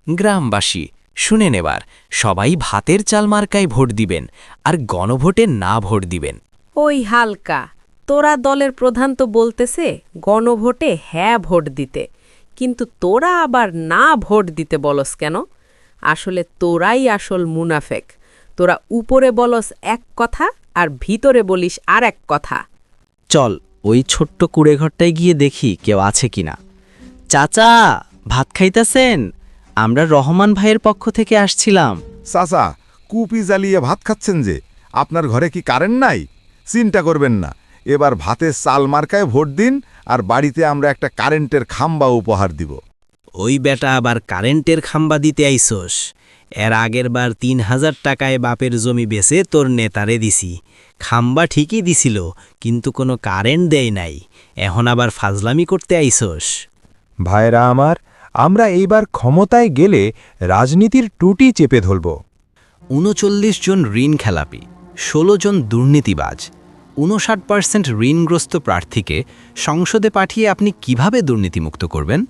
গ্রামবাসী শুনেন, এবার সবাই ভাতের চাল মার্কায় ভোট দিবেন আর গণভোটে না ভোট দিবেন। ওই হালকা, তোরা দলের প্রধান তো বলতেছে গণভোটে হ্যাঁ ভোট দিতে, কিন্তু তোরা আবার না ভোট দিতে বলস কেন? আসলে তোরাই আসল মুনাফেক। তোরা উপরে বলস এক কথা আর ভিতরে বলিস আর এক কথা। চল ওই ছোট্ট কুড়েঘরটায় গিয়ে দেখি কেউ আছে কিনা। চাচা, ভাত খাইতেছেন? আমরা রহমান ভাইয়ের পক্ষ থেকে আসছিলাম। চাচা, কুপি জ্বালিয়ে ভাত খাচ্ছেন যে, আপনার ঘরে কি কারেন্ট নাই? চিন্তা করবেন না, এবার ভাতের চাল মার্কায় ভোট দিন আর বাড়িতে আমরা একটা কারেন্টের খাম্বা উপহার দিব। ওই বেটা আবার কারেন্টের খাম্বা দিতে আইসোস? এর আগের বার ৩,০০০ টাকায় বাপের জমি বেচে তোর নেতারে দিছি। খাম্বা ঠিকই দিছিল, কিন্তু কোনো কারেন্ট দেয় নাই। এখন আবার ফাজলামি করতে আইসোস? ভাইরা আমার, আমরা এইবার ক্ষমতায় গেলে রাজনীতির টুটি চেপে ধরব। ৩৯ জন ঋণ খেলাপি, ১৬ জন দুর্নীতিবাজ, ৫৯% ঋণগ্রস্ত প্রার্থীকে সংসদে পাঠিয়ে আপনি কিভাবে দুর্নীতিমুক্ত করবেন?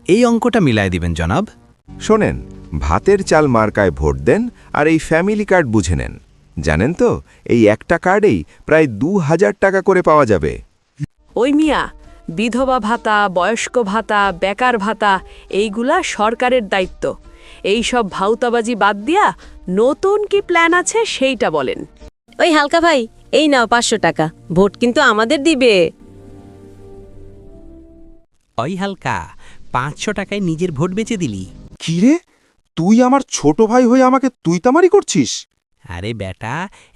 এই অঙ্কটা মিলায় দিবেন জনাব। শোনেন, ভাতের চাল মার্কায় ভোট দেন আর এই ফ্যামিলি কার্ড বুঝে নেন। জানেন তো, এই একটা কার্ডেই প্রায় ২,০০০ টাকা করে পাওয়া যাবে। ওই মিয়া, বিধবা ভাতা, বয়স্ক ভাতা, বেকার ভাতা এইগুলা সরকারের দায়িত্ব। এই সব ভাউতাবাজি বাদ দিয়া নতুন কি প্ল্যান আছে সেইটা বলেন। ওই হালকা ভাই, এই নাও ৫০০ টাকা, ভোট কিন্তু আমাদের দিবে। ওই হালকা, ৫০০ টাকায় নিজের ভোট বেচে দিলি। কিরে, তুই আমার ছোট ভাই হয়ে আমাকে তুই তামারি করছিস? আরে বেটা,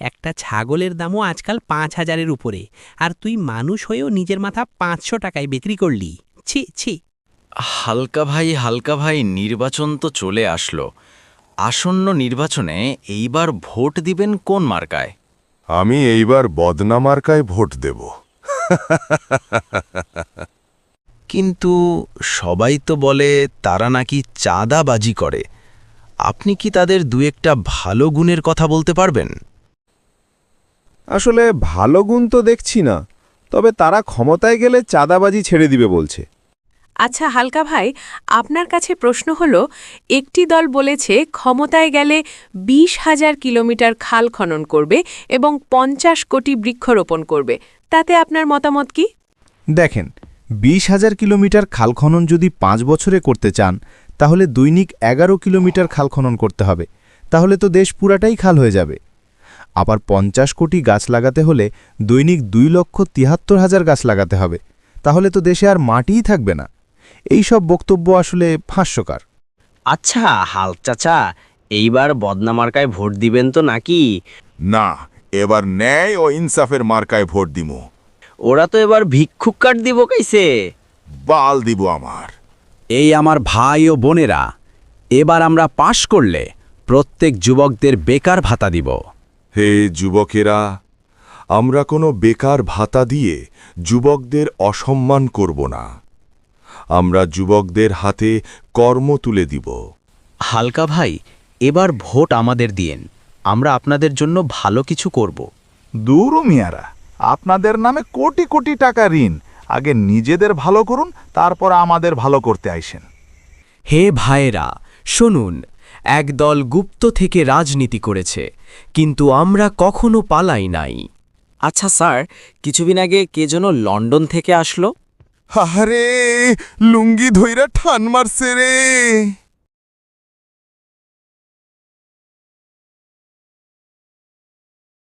একটা ছাগলের দামও আজকাল ৫,০০০-এর উপরে, আর তুই মানুষ হয়েও নিজের মাথা ৫০০ টাকায় বিক্রি করলি। ছি ছি। হালকা ভাই, নির্বাচন তো চলে আসলো। আসন্ন নির্বাচনে এইবার ভোট দিবেন কোন মার্কায়? আমি এইবার বদনা মার্কায় ভোট দেব। কিন্তু সবাই তো বলে তারা নাকি চাঁদাবাজি করে। আপনি কি তাদের দু একটা ভালো গুণের কথা বলতে পারবেন? আসলে ভালো গুণ তো দেখছি না, তবে তারা ক্ষমতায় গেলে চাঁদাবাজি ছেড়ে দিবে বলছে। আচ্ছা হালকা ভাই, আপনার কাছে প্রশ্ন হলো, একটি দল বলেছে ক্ষমতায় গেলে ২০,০০০ কিলোমিটার খাল খনন করবে এবং ৫০ কোটি বৃক্ষরোপণ করবে, তাতে আপনার মতামত কি? দেখেন, ২০,০০০ কিলোমিটার খাল খনন যদি ৫ বছরে করতে চান, তাহলে দৈনিক ১১ কিলোমিটার খাল খনন করতে হবে। তাহলে তো দেশ পুরাটাই খাল হয়ে যাবে। আবার ৫০ কোটি গাছ লাগাতে হলে দৈনিক ২,৭৩,০০০ গাছ লাগাতে হবে। তাহলে তো দেশে আর মাটিই থাকবে না। এই সব বক্তব্য আসলে হাস্যকর। আচ্ছা হাল চাচা, এইবার বদনা মার্কায় ভোট দিবেন তো নাকি? না, এবার ন্যায় ও ইনসাফের মার্কায় ভোট দিমু। ওরা তো এবার ভিক্ষুক কার্ড দিব কাইছে। বাল দিব আমার। এই আমার ভাই ও বোনেরা, এবার আমরা পাশ করলে প্রত্যেক যুবকদের বেকার ভাতা দিব। হে যুবকেরা, আমরা কোনো বেকার ভাতা দিয়ে যুবকদের অসম্মান করব না। আমরা যুবকদের হাতে কর্ম তুলে দিব। হালকা ভাই, এবার ভোট আমাদের দিয়েন, আমরা আপনাদের জন্য ভালো কিছু করব। দূর মিয়ারা, আপনাদের নামে কোটি কোটি টাকা ঋণ। আগে নিজেদের ভালো করুন, তারপর আমাদের ভালো করতে আইসেন। হে ভাইয়েরা, শুনুন, একদল গুপ্ত থেকে রাজনীতি করেছে, কিন্তু আমরা কখনো পালাই নাই। আচ্ছা স্যার, কিছুদিন আগে কে যেন লন্ডন থেকে আসলো? আরে, লুঙ্গি ধইরা ঠান মারছে রে।